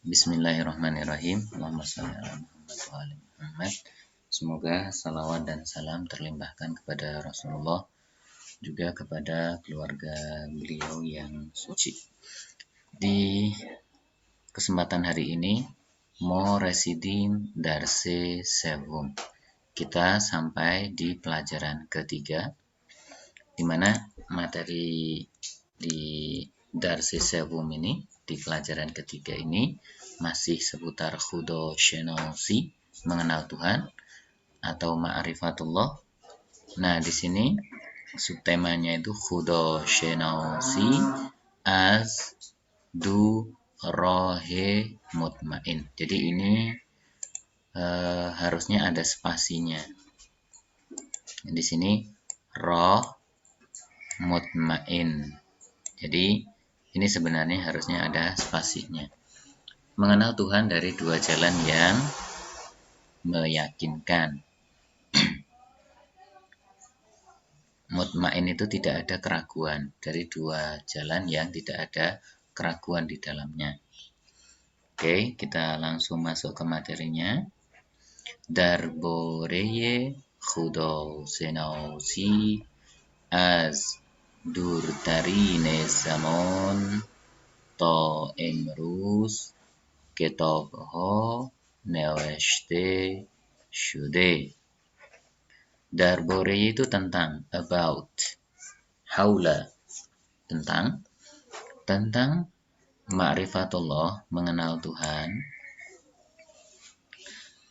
Bismillahirrahmanirrahim. Allahumma shalli ala Muhammad wa ali Muhammad. Semoga salawat dan salam terlimpahkan kepada Rasulullah, juga kepada keluarga beliau yang suci. Di kesempatan hari ini, Mo Residim Darse Sevum, kita sampai di pelajaran ketiga, di mana materi di Darse Sevum ini, di pelajaran ketiga ini masih seputar Khudo Shenosi, mengenal Tuhan atau Ma'rifatullah. Nah, di sini subtemanya itu Khudo Shenosi as du rohe mutmain. Jadi ini harusnya ada spasinya. Di sini roh mutmain. Jadi ini sebenarnya harusnya ada spasinya. Mengenal Tuhan dari dua jalan yang meyakinkan. Mutmain itu tidak ada keraguan, dari dua jalan yang tidak ada keraguan di dalamnya. Oke, kita langsung masuk ke materinya. Darboreye Khudo Senausi az durtarine zaman ta emruz kitabha neveshte shude. Darbore itu tentang, about, haula, tentang ma'rifatullah, mengenal Tuhan,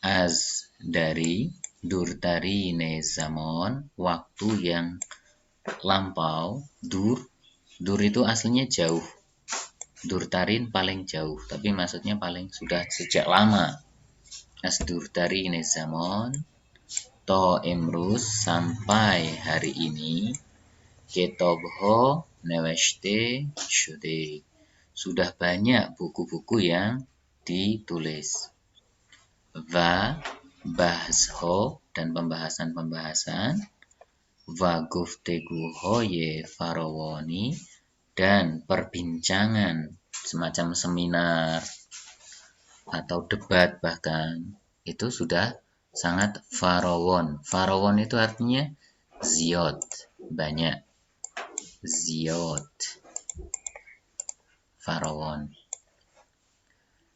az, dari, durtarine zaman, waktu yang lampau. Dur itu aslinya jauh, durtarin paling jauh, tapi maksudnya paling sudah sejak lama. As durtarine zaman to emrus, sampai hari ini, ketobho neveshte shude, sudah banyak buku-buku yang ditulis. Va bahsho, dan pembahasan-pembahasan. Va gufteguho ye farawani, dan perbincangan semacam seminar atau debat bahkan, itu sudah sangat farawon. Farawon itu artinya ziyot, banyak. Ziyot, farawon.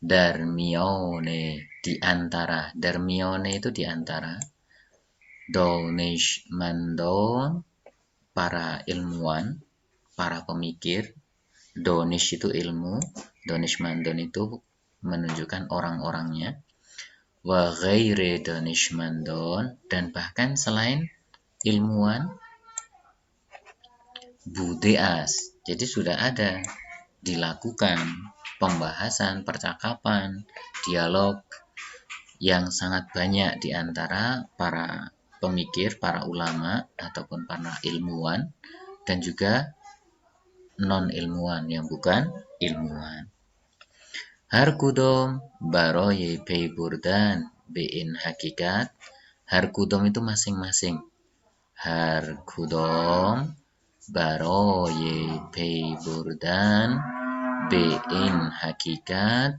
Darmione, diantara. Darmione itu diantara. Donish mandon, para ilmuwan, para pemikir. Donish itu ilmu, Donish mandon itu menunjukkan orang-orangnya. Wa ghairi donishmandon, dan bahkan selain ilmuwan, budeas, jadi sudah ada dilakukan pembahasan, percakapan, dialog yang sangat banyak di antara para pemikir, para ulama ataupun para ilmuwan, dan juga non-ilmuwan yang bukan ilmuwan. Harkudom baroye peiburdan bein hakikat. Harkudom itu masing-masing. Harkudom baroye peiburdan bein hakikat,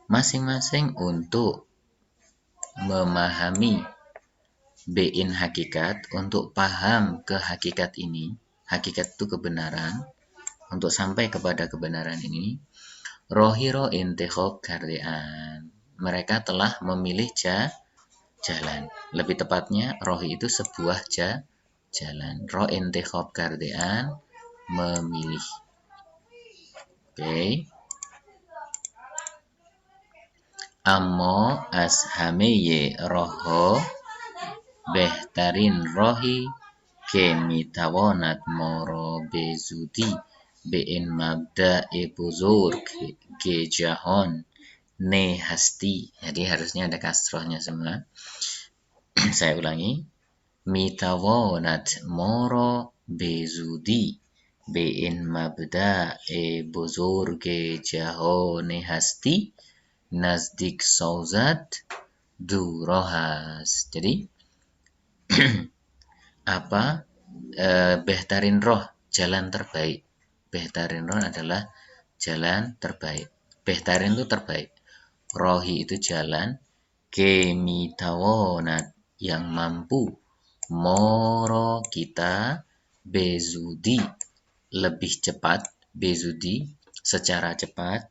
masing-masing untuk memahami bein hakikat, untuk paham ke hakikat ini. Hakikat itu kebenaran. Untuk sampai kepada kebenaran ini, rohiro intikhob kardean, mereka telah memilih jalan. Lebih tepatnya, rohi itu sebuah jalan. Roh intikhob kardean, memilih. Oke. Ammo ashameye roho behtarin rohi ke mitawonat moro bezudi bein mabda buzurg ke jahon ne hasti. Jadi harusnya ada kasrohnya semua. Saya ulangi. Mitawonat moro bezudi bein mabda buzurg jahon ne hasti nazdik sauzat durohas. Jadi apa behtarin roh, jalan terbaik. Behtarinun adalah jalan terbaik. Behtarin itu terbaik. Rohi itu jalan. Kemitawonat yang mampu. Moro kita. Bezudi lebih cepat. Bezudi secara cepat.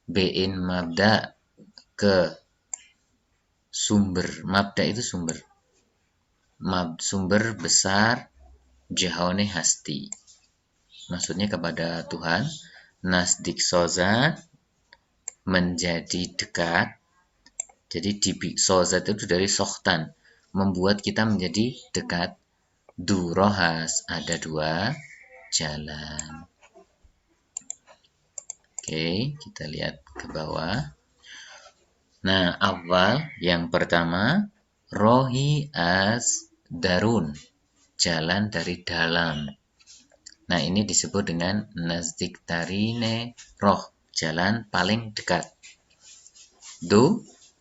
Bein mabda ke sumber. Mabda itu sumber. Sumber besar. Jahone hasti. Maksudnya kepada Tuhan. Nasdik sozat menjadi dekat. Jadi sozat itu dari sohtan, membuat kita menjadi dekat. Durohas ada dua jalan. Oke, kita lihat ke bawah. Nah, awal yang pertama rohi as darun, jalan dari dalam. Nah, ini disebut dengan nazdik tarine roh, jalan paling dekat.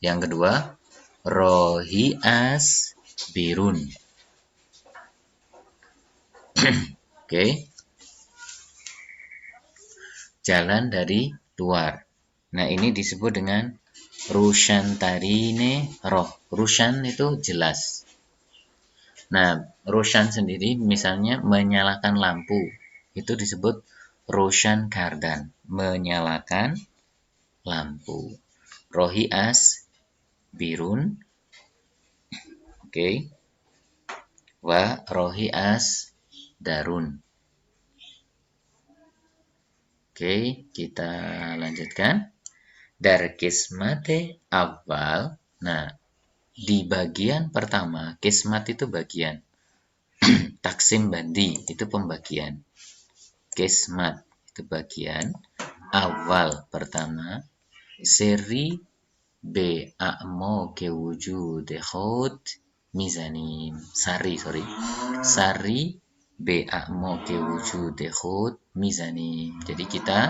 Yang kedua, rohi as birun. Oke. Jalan dari luar. Nah, ini disebut dengan rushan tarine roh. Rushan itu jelas. Nah, rushan sendiri misalnya menyalakan lampu. Itu disebut rushan kardan, menyalakan lampu. Rohi as birun. Oke. Wa rohi as darun. Oke, kita lanjutkan. Dar kismate awal. Nah, di bagian pertama, kismat itu bagian. Taksim bandi itu pembagian. Kismat itu bagian. Awal pertama. Seri B a'mo ke wujud khut mizanim. Sari B a'mo ke wujud khut mizanim. Jadi kita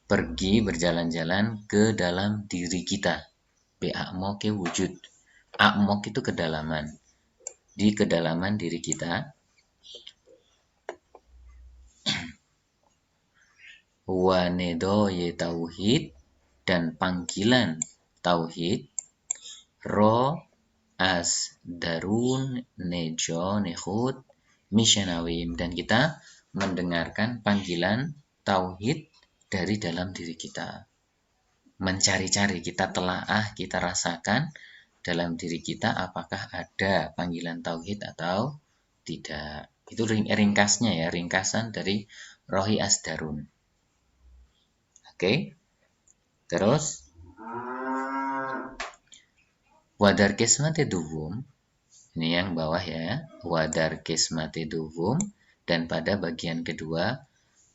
pergi berjalan-jalan ke dalam diri kita. Be'a'mok wujud. A'mok itu kedalaman. Di kedalaman diri kita. Wanedoye tauhid dan panggilan tauhid. Ro as darun nejo nehut misyanawim. Dan kita mendengarkan panggilan tauhid dari dalam diri kita. Mencari-cari, kita telaah, kita rasakan dalam diri kita apakah ada panggilan tauhid atau tidak. Itu ringkasnya ya, ringkasan dari rohi asdarun. Oke. Terus wadar kismate duwum. Ini yang bawah ya. Wadar kismate duwum. Dan pada bagian kedua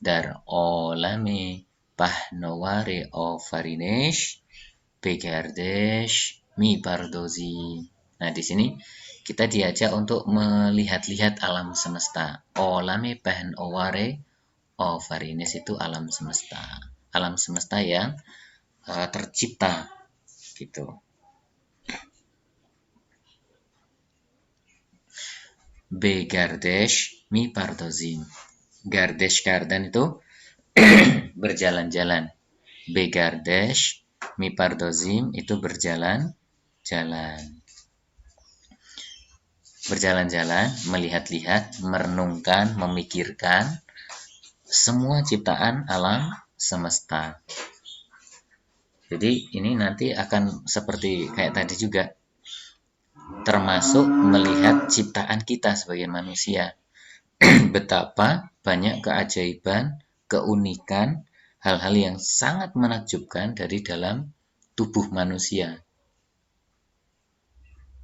dar olame pahnoware ofarinesh begardesh mi pardozi. Nah, di sini kita diajak untuk melihat-lihat alam semesta. Olame pahnoware ofarinesh itu alam semesta. Alam semesta yang tercipta gitu. Begardesh mi pardozi. Gardesh kardan itu berjalan-jalan. Begardesh mipardozim itu berjalan-jalan. Berjalan-jalan, melihat-lihat, merenungkan, memikirkan semua ciptaan alam semesta. Jadi ini nanti akan seperti kayak tadi juga. Termasuk melihat ciptaan kita sebagai manusia. Betapa banyak keajaiban, keunikan, hal-hal yang sangat menakjubkan dari dalam tubuh manusia.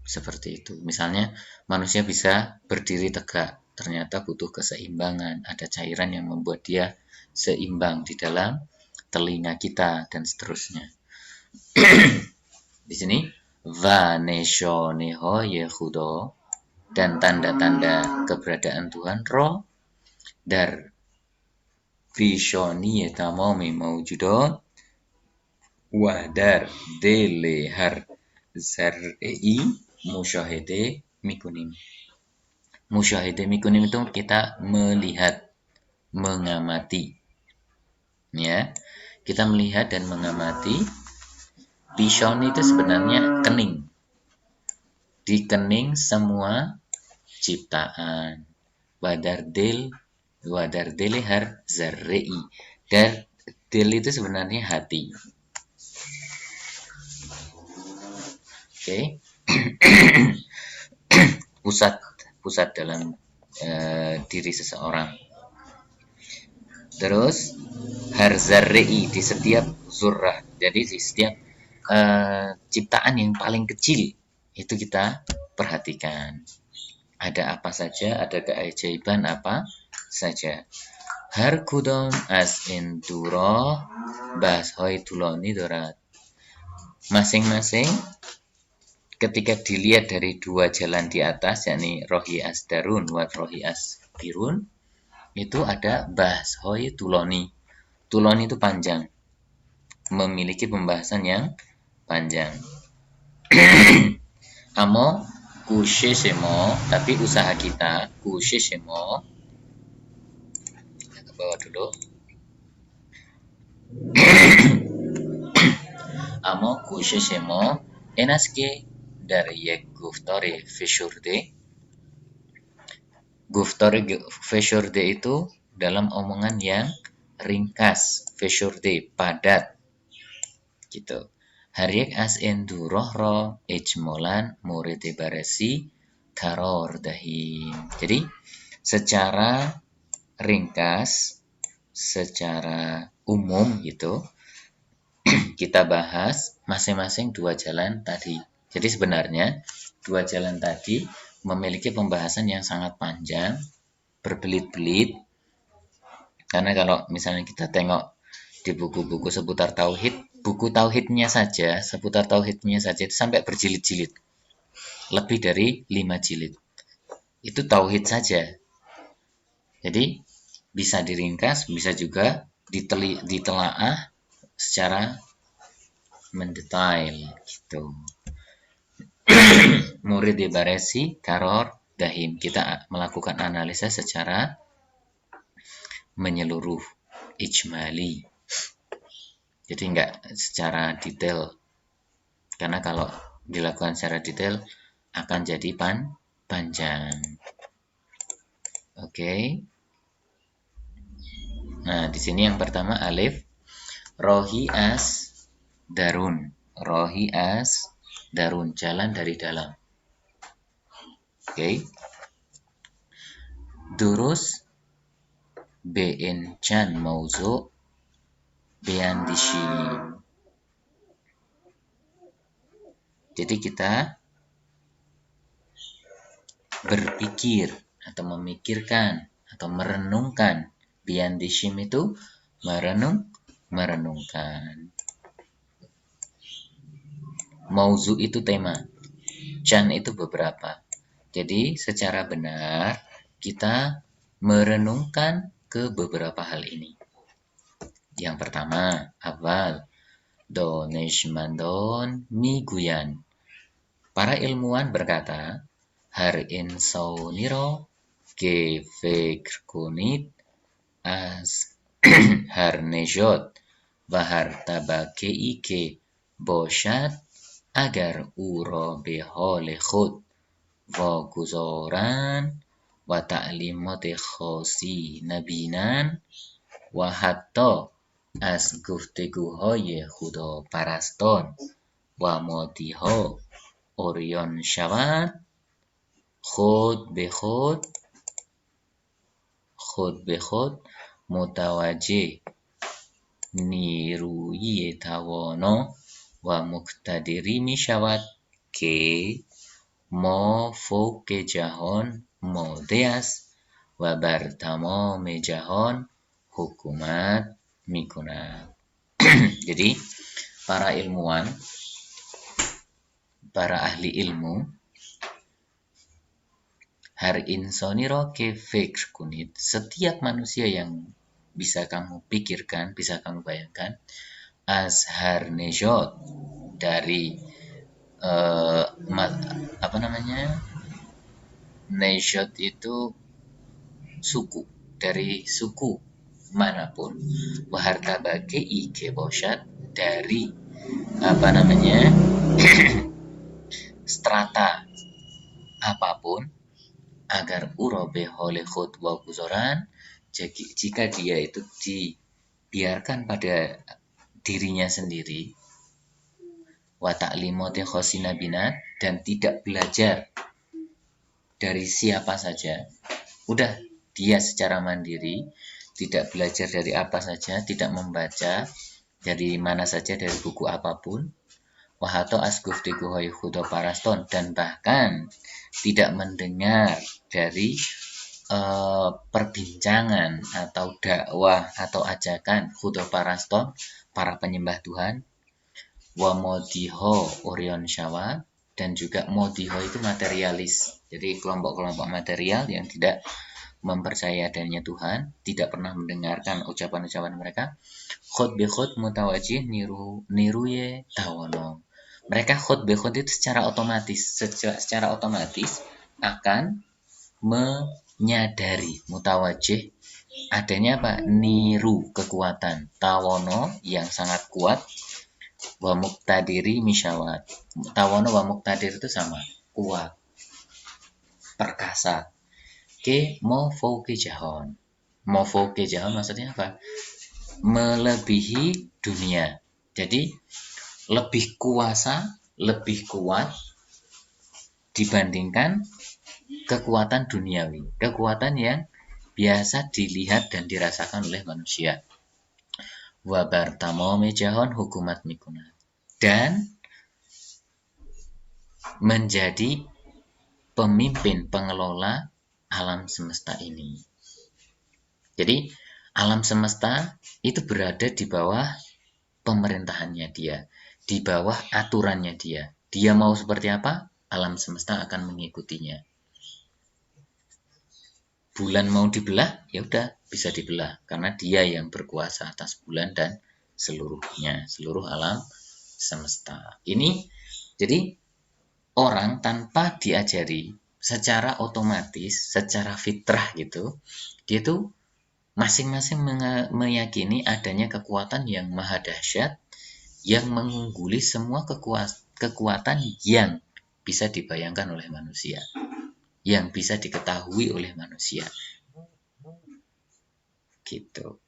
Seperti itu. Misalnya, manusia bisa berdiri tegak. Ternyata butuh keseimbangan. Ada cairan yang membuat dia seimbang di dalam telinga kita, dan seterusnya. Di sini, vaneshoneho yehudo, dan tanda-tanda keberadaan Tuhan, roh, dar Vishoni tamami mawjudot wadar delehar zar'i musyahede mikunim. Musyahide mikunim itu kita melihat, mengamati. Ya, kita melihat dan mengamati. Bishon itu sebenarnya kening. Di kening semua ciptaan. Wadardil har zarrei. Dan dil itu sebenarnya hati. Oke. Pusat dalam diri seseorang. Terus harzarrei di setiap zurrah. Jadi di setiap ciptaan yang paling kecil itu kita perhatikan. Ada apa saja, ada keajaiban apa saja. Har kudom as induro bashoi tuloni dorat. Masing-masing ketika dilihat dari dua jalan di atas, yakni rohi as darun wa rohi as birun, itu ada bashoi tuloni. Tuloni itu panjang, memiliki pembahasan yang panjang. Amo kushishimo, tapi usaha kita kushishimo. Ke bawah dulu. Amo kushishimo enaske dari yek guftore feshurde. Guftore feshurde itu dalam omongan yang ringkas, feshurde padat, gitu. Haryek as endurohro ejmolan murete baresi karor dahim. Jadi secara ringkas, secara umum gitu, kita bahas masing-masing dua jalan tadi. Jadi sebenarnya dua jalan tadi memiliki pembahasan yang sangat panjang, berbelit-belit. Karena kalau misalnya kita tengok di buku-buku seputar tauhid, buku tauhidnya saja, seputar tauhidnya saja itu sampai berjilid-jilid. Lebih dari 5 jilid. Itu tauhid saja. Jadi bisa diringkas, bisa juga ditelaah secara mendetail gitu. Murid baresi karor dahim. Kita melakukan analisa secara menyeluruh, ijmali. Jadi enggak secara detail. Karena kalau dilakukan secara detail akan jadi panjang. Oke. Nah, di sini yang pertama alif rohi as darun. Rohi as darun, jalan dari dalam. Oke. Durus be'in chan mauzu be'an dishim. Jadi kita berpikir atau memikirkan atau merenungkan. Be'an dishim itu merenungkan. Mauzu itu tema. Chan itu beberapa. Jadi secara benar kita merenungkan ke beberapa hal ini. Yang pertama, awal doneshmandon miguyan. Para ilmuwan berkata, har insoniro ke fikr kunit as har nejot bahar tabakei ke boshad agar uro behole khud wa guzoran wa ta'limot khosi nabinan wa hatta از گفتگوهای خدا پرستان و مادیها عریان شود خود به خود متوجه نیروی توانا و مقتدری می شود که ما فوق جهان ماده است و بر تمام جهان حکومت mikuna. Jadi para ilmuwan, para ahli ilmu, har insoniro ke fikr kunit, setiap manusia yang bisa kamu pikirkan, bisa kamu bayangkan, azhar nejot dari Nejot itu suku, dari suku manapun. Waharta bagi ike bosyat, dari apa namanya strata apapun, agar urobe oleh khutbah kuzoran, jika dia itu dibiarkan pada dirinya sendiri, wa ta'limati khosina binat, dan tidak belajar dari siapa saja, udah dia secara mandiri, tidak belajar dari apa saja, tidak membaca dari mana saja, dari buku apapun, wahato asguf diguhoi khudo paraston, dan bahkan tidak mendengar dari perbincangan atau dakwah atau ajakan khudo paraston, para penyembah Tuhan, wa modiho Orion Syawa, dan juga modiho itu materialis, jadi kelompok-kelompok material yang tidak mempercayai adanya Tuhan, tidak pernah mendengarkan ucapan-ucapan mereka. Khut bi khut mutawajih niruye tawono. Mereka khut bi khut itu secara otomatis akan menyadari mutawajih adanya apa? Niru, kekuatan, tawono yang sangat kuat, wa muktadiri misyawat. Tawono wa muktadir itu sama, kuat, perkasa. Ke mofouke jahon. Mofouke jahon maksudnya apa? Melebihi dunia. Jadi lebih kuasa, lebih kuat dibandingkan kekuatan duniawi, kekuatan yang biasa dilihat dan dirasakan oleh manusia. Wabar tamo mejahon hukumat mikuna, dan menjadi pemimpin pengelola alam semesta ini. Jadi alam semesta itu berada di bawah pemerintahannya dia, di bawah aturannya dia. Dia mau seperti apa, alam semesta akan mengikutinya. Bulan mau dibelah, ya udah bisa dibelah karena dia yang berkuasa atas bulan dan seluruhnya, seluruh alam semesta. Ini jadi orang tanpa diajari secara otomatis, secara fitrah gitu, dia tuh masing-masing meyakini adanya kekuatan yang maha dahsyat yang mengungguli semua kekuatan yang bisa dibayangkan oleh manusia, yang bisa diketahui oleh manusia. Gitu.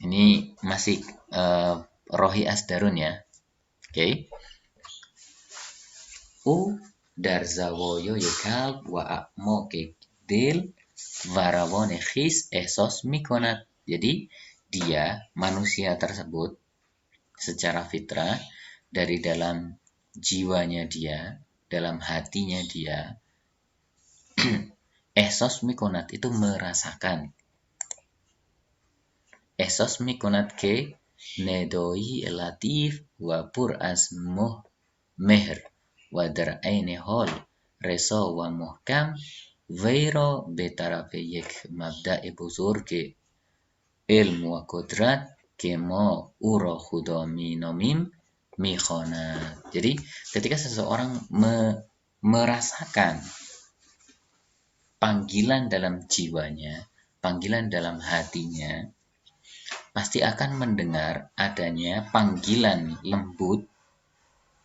Ini masih Rohi Asdarun ya. Oke. U darzawoyo yekal wa akmo kekdil varawone khis esos mikonat. Jadi dia, manusia tersebut, secara fitrah, dari dalam jiwanya dia, dalam hatinya dia, esos mikonat itu merasakan. Esos mikonat ke nedoi latif wa pur asmuh mehr wa dar'aini hol reso wa muhkam veiro betarafe yek mabda'i buzurge ilmu wa kudrat kemo uro khudomi nomim mikhona. Jadi ketika seseorang merasakan panggilan dalam jiwanya, panggilan dalam hatinya, pasti akan mendengar adanya panggilan lembut,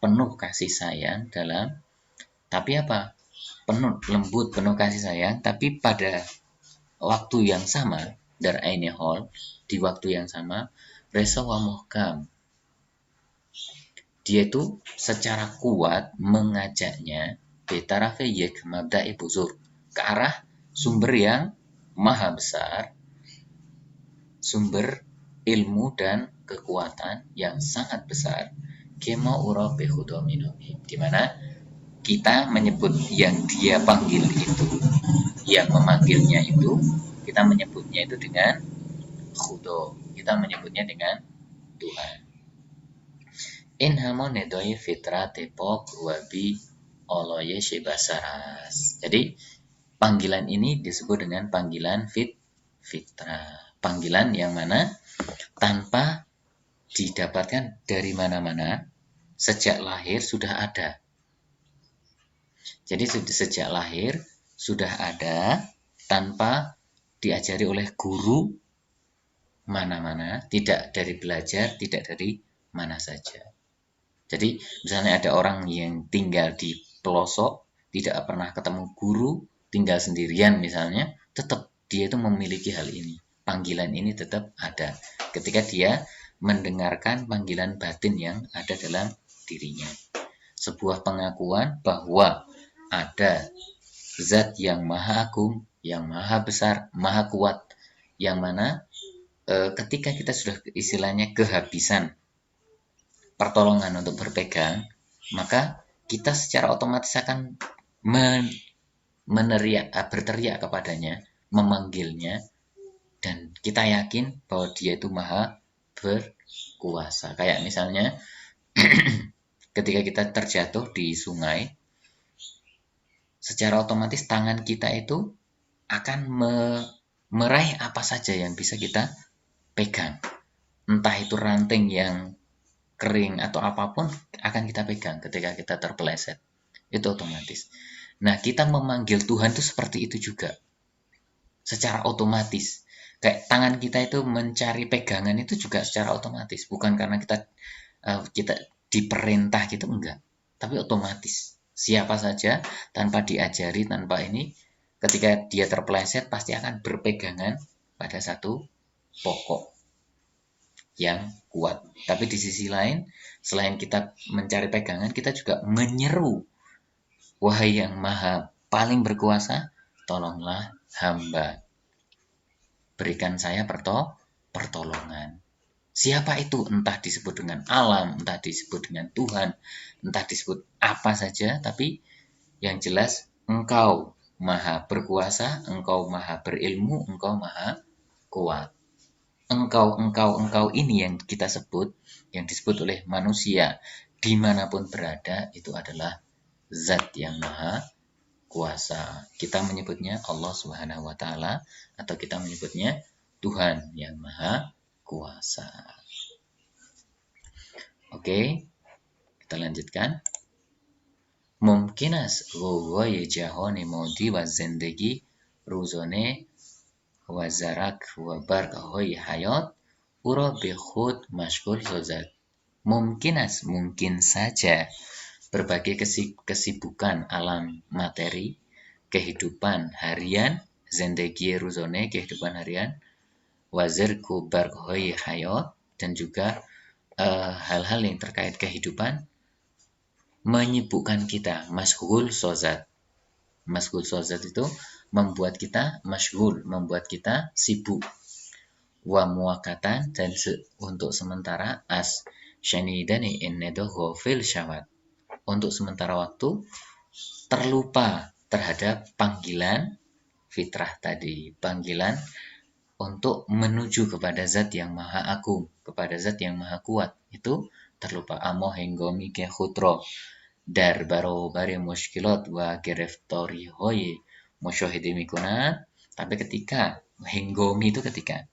penuh kasih sayang dalam, tapi apa? Penuh lembut, penuh kasih sayang, tapi pada waktu yang sama, dar'aini hol, di waktu yang sama, reso wa muhkam. Dia itu secara kuat mengajaknya betarafe yek mabda'i buzur, ke arah sumber yang maha besar, sumber ilmu dan kekuatan yang sangat besar, kema ura behudominomi, di mana kita menyebut yang dia panggil itu, yang memanggilnya itu, kita menyebutnya itu dengan khudo, kita menyebutnya dengan Tuhan. In hamon nedoi fitra tepok wabi oloye shebasaras. Jadi panggilan ini disebut dengan panggilan fitrah. Panggilan yang mana tanpa didapatkan dari mana-mana, sejak lahir sudah ada. Jadi sejak lahir sudah ada tanpa diajari oleh guru mana-mana, tidak dari belajar, tidak dari mana saja. Jadi misalnya ada orang yang tinggal di pelosok, tidak pernah ketemu guru, tinggal sendirian misalnya, tetap dia itu memiliki hal ini. Panggilan ini tetap ada ketika dia mendengarkan panggilan batin yang ada dalam dirinya. Sebuah pengakuan bahwa ada zat yang maha agung, yang maha besar, maha kuat, yang mana ketika kita sudah istilahnya kehabisan pertolongan untuk berpegang, maka kita secara otomatis akan berteriak kepadanya, memanggilnya, dan kita yakin bahwa dia itu maha berkuasa. Kayak misalnya ketika kita terjatuh di sungai, secara otomatis tangan kita itu akan meraih apa saja yang bisa kita pegang. Entah itu ranting yang kering atau apapun akan kita pegang ketika kita terpeleset. Itu otomatis. Nah, kita memanggil Tuhan itu seperti itu juga. Secara otomatis. Kayak tangan kita itu mencari pegangan itu juga secara otomatis. Bukan karena kita diperintah gitu, enggak. Tapi otomatis. Siapa saja tanpa diajari, tanpa ini, ketika dia terpeleset pasti akan berpegangan pada satu pokok yang kuat. Tapi di sisi lain, selain kita mencari pegangan, kita juga menyeru, wahai yang maha paling berkuasa, tolonglah hamba. Berikan saya pertolongan. Siapa itu? Entah disebut dengan alam, entah disebut dengan Tuhan, entah disebut apa saja, tapi yang jelas engkau maha berkuasa, engkau maha berilmu, engkau maha kuat. Engkau ini yang kita sebut, yang disebut oleh manusia dimanapun berada, itu adalah zat yang maha kuasa. Kita menyebutnya Allah Subhanahu wa Ta'ala, atau kita menyebutnya Tuhan yang maha kuasa. Oke, kita lanjutkan. Mumkinas ghugoye jahone modi wa zindagi ruzone و زرک و برقهای حیات او را به خود مشغول سازد. Mungkin saja berbagai kesibukan alam materi, kehidupan harian, zendegi ruzone, kehidupan harian, wazirku barghoi hayat, dan juga hal-hal yang terkait kehidupan menyibukkan kita, mashghul sozat. Mashghul sozat itu membuat kita masyghul, membuat kita sibuk. Wa muwakatan, dan untuk sementara as syanidani innedo ghafil syawat. Untuk sementara waktu terlupa terhadap panggilan fitrah tadi, panggilan untuk menuju kepada zat yang maha agung, kepada zat yang maha kuat, itu terlupa. Amo henggomi ke khutro dar barobari mushkilot wa gereftori hoye musyahidi mikuna. Tapi ketika henggomi itu ketika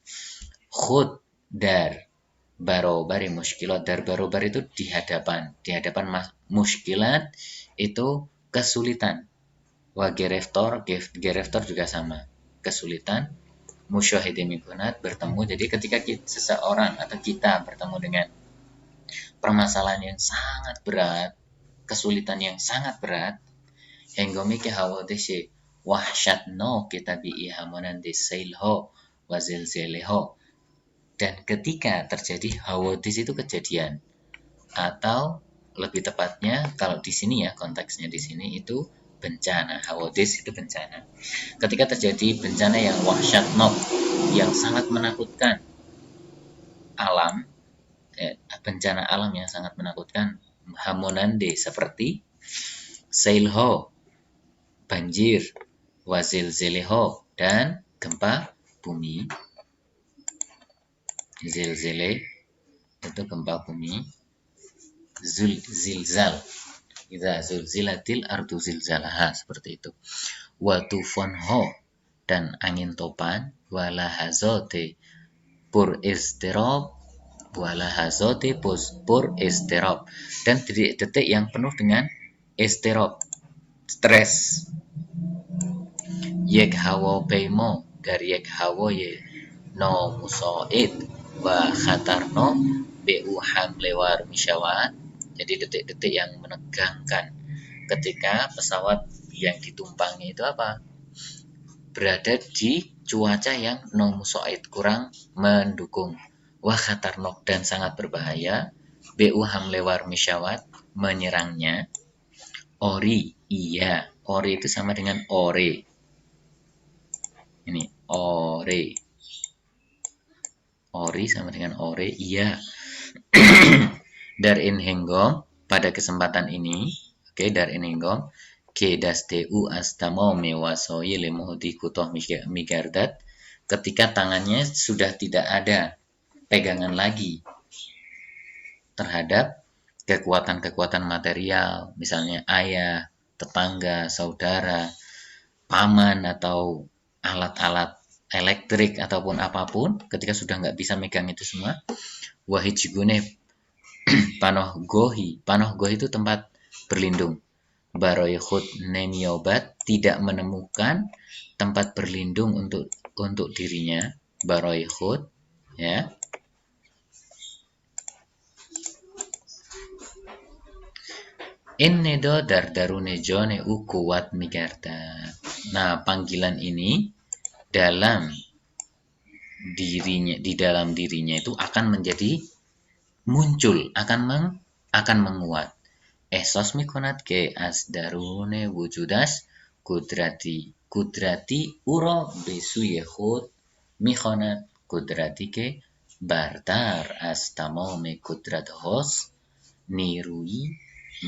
khud dar barobari muskilot, dar barobar itu di hadapan muskilat itu kesulitan. Wa gereftor juga sama, kesulitan. Musyahidi mikunat, bertemu. Jadi ketika seseorang atau kita bertemu dengan permasalahan yang sangat berat, kesulitan yang sangat berat, henggomi ke hawadeshe wahsyatno kita bi'ihamonan desailho wazilzeleho. Dan ketika terjadi hawadis itu kejadian, atau lebih tepatnya kalau di sini ya, konteksnya di sini itu bencana. Hawadis itu bencana. Ketika terjadi bencana yang wahsyatno, yang sangat menakutkan, alam, bencana alam yang sangat menakutkan, hamonande seperti sailho, banjir, wazilzeleho, dan gempa bumi. Zilzele itu gempa bumi. Zilzal, idza zulzilatil ardu zilzalaha, seperti itu. Wa tufonho, dan angin topan. Walahazote pur istirab, walahazote pur istirab, dan detik-detik yang penuh dengan istirab. stres. Yek hawo peimo dari yek hawo ye no musoid wa khatarno bu hamle war misyawat. Jadi detik-detik yang menegangkan ketika pesawat yang ditumpangi itu apa? Berada di cuaca yang no musoid, kurang mendukung. Wa khatarno dan sangat berbahaya. Bu hamle war misyawat, menyerangnya. Ori, iya. Ori itu sama dengan ore. Ini ore. Ori sama dengan ore, iya. Darin henggom, pada kesempatan ini, oke, darin henggom, ke dasteu astamo mewasoyi lemuhdi kutoh migardat, ketika tangannya sudah tidak ada pegangan lagi terhadap kekuatan-kekuatan material, misalnya ayah, tetangga, saudara, paman, atau alat-alat elektrik ataupun apapun, ketika sudah nggak bisa megang itu semua, wahijigune panoh gohi itu tempat berlindung. Baroy khud nemiobat, tidak menemukan tempat berlindung untuk dirinya. Baroy khud, ya. Innedo dardarune jone ukuwat migarda. Nah, panggilan ini di dalam dirinya itu akan menjadi muncul, akan menguat. Esos mikonat ke as darune wujudas kudrati uro besu yehud mikonat kudrati ke bartar as tamome kudrat hos nirui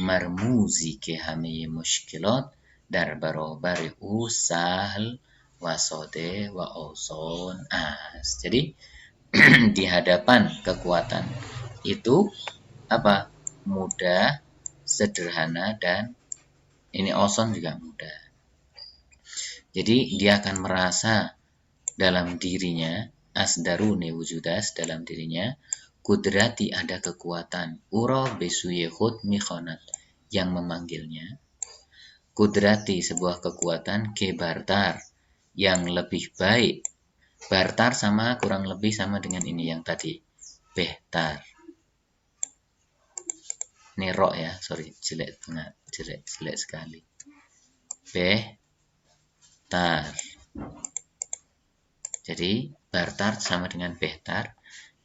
marmuzi ke hame mushkilot dar barobari sahl wasode wa oson as. Jadi di hadapan kekuatan itu apa? Mudah, sederhana, dan ini oson juga mudah. Jadi dia akan merasa dalam dirinya, asdarune wujudas, dalam dirinya, kudrati ada kekuatan, uro besuyehud mikhonat, yang memanggilnya, kudrati sebuah kekuatan, ke bartar, yang lebih baik. Bartar sama kurang lebih sama dengan ini yang tadi, behtar. Ini ro ya, sorry, jelek banget, jelek sekali. Behtar. Jadi bartar sama dengan behtar,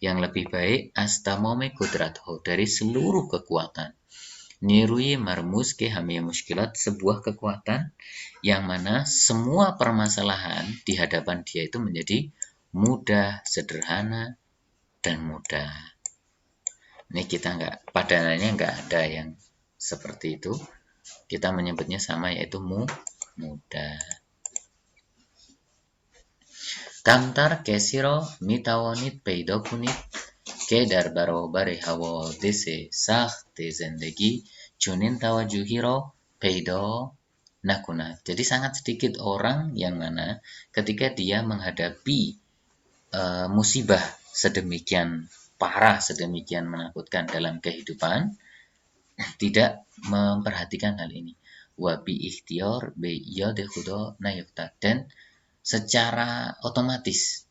yang lebih baik astamome kudratho, dari seluruh kekuatan. Nirui marmus ke hamiyah muskilat, sebuah kekuatan yang mana semua permasalahan di hadapan dia itu menjadi mudah, sederhana, dan mudah. Ini kita padanannya nggak ada yang seperti itu. Kita menyebutnya sama, yaitu mudah. Kamtar kesiro mitawonit peidokunit ke dar barobare hawo dese sakhte zendegi chunin tawajuhiro peido nakuna. Jadi sangat sedikit orang yang mana ketika dia menghadapi musibah sedemikian parah, sedemikian menakutkan dalam kehidupan, tidak memperhatikan hal ini. Wabi ikhtiar bi yadekhudo nayukta, dan secara otomatis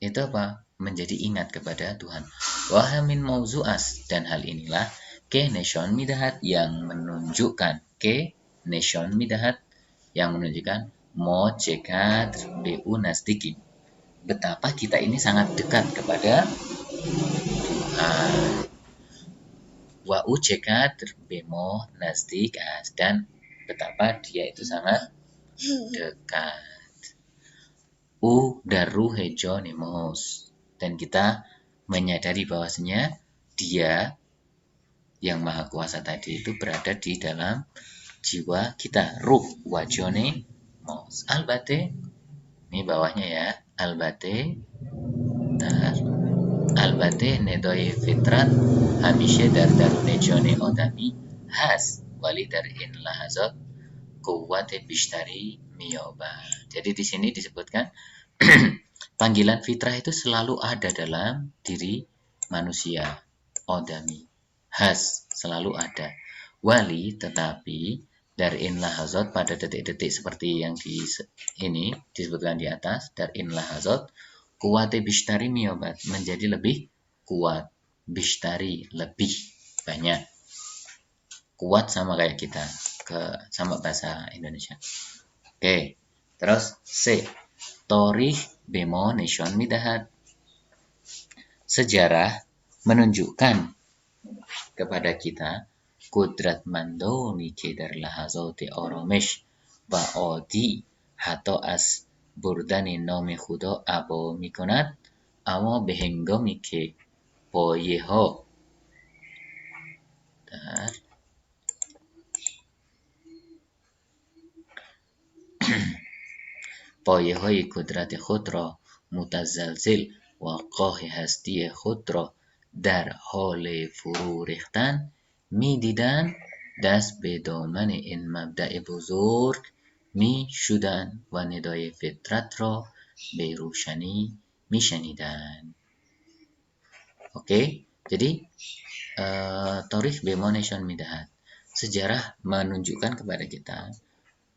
itu apa? Menjadi ingat kepada Tuhan. Wahamin mauzu'as, dan hal inilah ke nation midahat, yang menunjukkan ke nation midahat, yang menunjukkan mo cekat bu nastiki, betapa kita ini sangat dekat kepada Tuhan. Wa uceka terbemo nastik as, dan betapa dia itu sangat dekat. Daru hejo nemos, dan kita menyadari bahwasanya dia yang maha kuasa tadi itu berada di dalam jiwa kita, ruh wajone mos. Albate, ini bawahnya ya, albate nedoy fitrat hamishe dardarune jone odami has wali darin lahazot kuwate bishtari miyoba. Jadi di sini disebutkan panggilan fitrah itu selalu ada dalam diri manusia, odami, has, selalu ada. Wali, tetapi Dar'in lahazot pada detik-detik seperti yang ini disebutkan di atas. Dar'in lahazot kuwate bishtari miobat menjadi lebih kuat. Bishtari lebih banyak. Kuat sama kayak kita sama bahasa Indonesia. Oke. Terus C. Torih bemo nation midahat. Sejarah menunjukkan kepada kita kudrat mandoni kedar lahazoti oromesh ba odi hato as burdani nomi khudo abo mikonat amo behengomi ke poyeho. پایه‌های قدرت خود را متزلزل و قاه هستی خود را در حال فرو ریختن می‌دیدند، دست به دامن این مبدأ بزرگ می‌شدند و ندای فطرت را به روشنی می‌شنیدند. Oke, jadi Tarikh Bemonation Midahat, sejarah menunjukkan kepada kita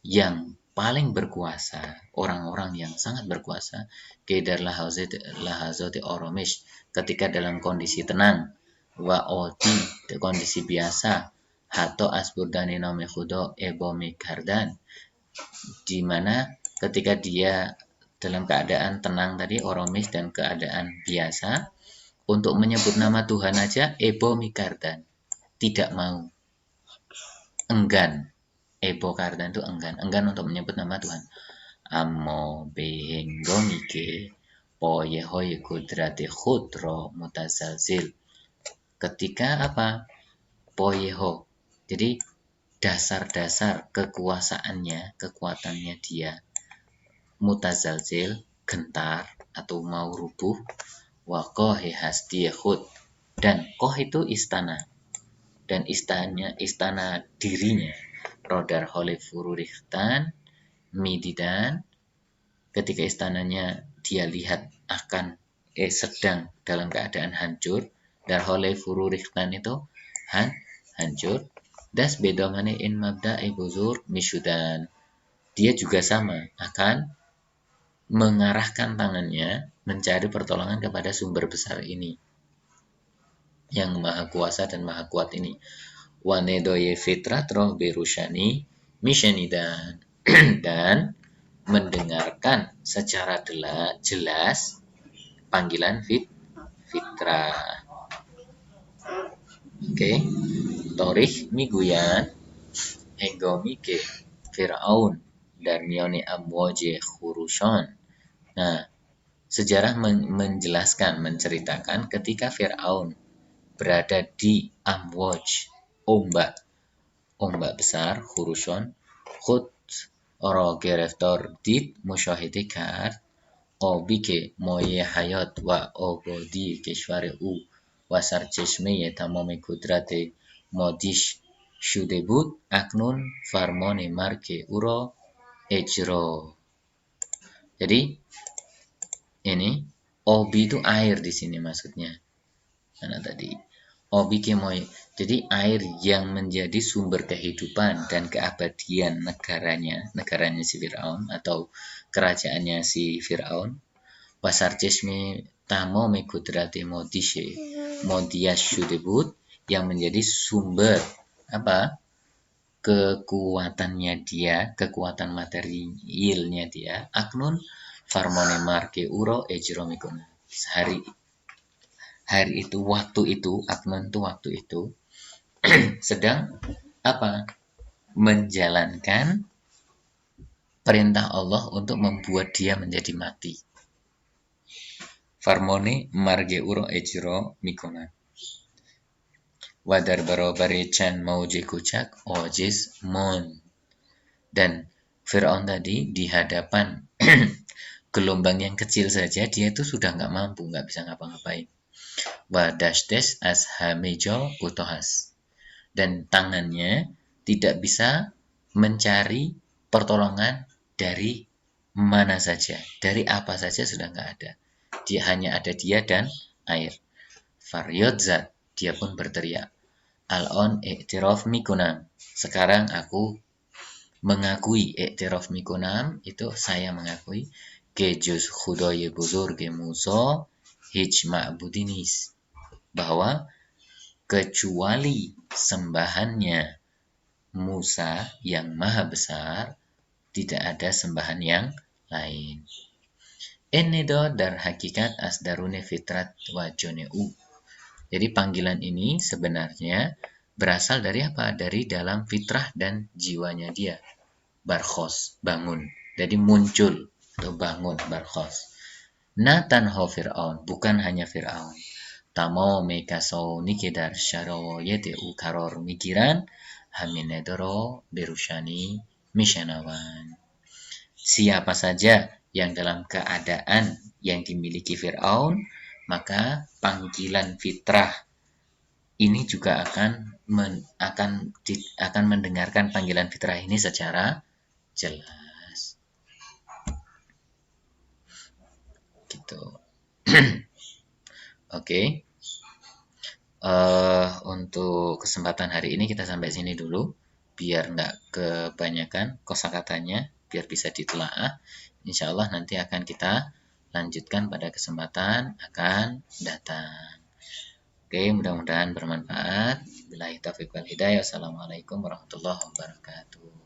yang paling berkuasa, orang-orang yang sangat berkuasa, kedar lahazoti oromesh, ketika dalam kondisi tenang, wa oti, kondisi biasa, hato asburdani nome khudo ebomi kardan, di mana ketika dia dalam keadaan tenang tadi, oromesh, dan keadaan biasa, untuk menyebut nama Tuhan aja, ebomi kardan, tidak mau, enggan. Ebo kardan itu enggan untuk menyebut nama Tuhan. Ammo behengomike poyehoy kudrati khudro mutazalzil. Ketika apa? Poyeho. Jadi dasar-dasar kekuatannya dia mutazalzil, gentar atau mau rubuh. Wa qohi hasti khud. Dan koh itu istana. Dan istana dirinya. Rodar Holifururikhtan Mididan, ketika istananya dia lihat akan sedang dalam keadaan hancur. Dar Holifururikhtan itu hancur. Das bedomane in mabda ibuzur misyudan. Dia juga sama akan mengarahkan tangannya mencari pertolongan kepada sumber besar ini, yang maha kuasa dan maha kuat ini. Wanedoye fitrat roh berushani misyanidan. Dan mendengarkan secara jelas panggilan fitrah. Oke. Torikh miguyan hengomi ke Fir'aun dan Yoni Amwoje Khurushon. Nah, sejarah menceritakan ketika Fir'aun berada di Amwaj, ombak besar, Khurushon, khud را گرفتار دید مشاهده کرد آبی که مایه حیات و آبادی کشور او و سرچشمه تمام قدرت مادیش شده بود اکنون فرمان مرگ او را اجرا. Jadi ini obi itu air di sini maksudnya. Mana tadi? Obi kemoy. Jadi air yang menjadi sumber kehidupan dan keabadian negaranya si Fir'aun atau kerajaannya si Fir'aun. Wasar cismi tamo mekudrati modiyash syudebut, yang menjadi sumber kekuatannya dia, kekuatan materialnya dia. Aknun farmone marke uro ejromikun. Hari itu, waktu itu, aknun itu waktu itu sedang menjalankan perintah Allah untuk membuat dia menjadi mati. Farmone marge uro ejro mikona. Wadar barobare chan mauje kucak ojiz mon. Dan Fir'aun tadi di hadapan gelombang yang kecil saja dia itu sudah nggak bisa ngapa-ngapain. Wadashtes as hamejo utohas. Dan tangannya tidak bisa mencari pertolongan dari mana saja, dari apa saja sudah nggak ada. Dia hanya ada dia dan air. Faryodzat, dia pun berteriak. Al-on i'tiraf mikunam. Sekarang aku mengakui, i'tiraf mikunam itu saya mengakui, ke juz khudaye buzurge Musa hij ma'budin nist, bahwa kecuali sembahannya Musa yang maha besar, tidak ada sembahan yang lain. Ennedo dar hakikat asdarune fitrat wajoneu. Jadi panggilan ini sebenarnya berasal dari apa? Dari dalam fitrah dan jiwanya dia. Barkhos, bangun. Jadi muncul atau bangun barkhos. Natanho Fir'aun, bukan hanya Fir'aun. Tamo mekasau nikedar syarawo yete ukaror mikiran haminedoro berushani mishanawan. Siapa saja yang dalam keadaan yang dimiliki Fir'aun, maka panggilan fitrah ini juga akan mendengarkan panggilan fitrah ini secara jelas. Gitu. Oke. Untuk kesempatan hari ini kita sampai sini dulu, biar nggak kebanyakan kosakatanya, biar bisa ditelaah. Insya Allah nanti akan kita lanjutkan pada kesempatan akan datang. Oke, mudah-mudahan bermanfaat. Billahi taufiq wal hidayah. Wassalamualaikum warahmatullahi wabarakatuh.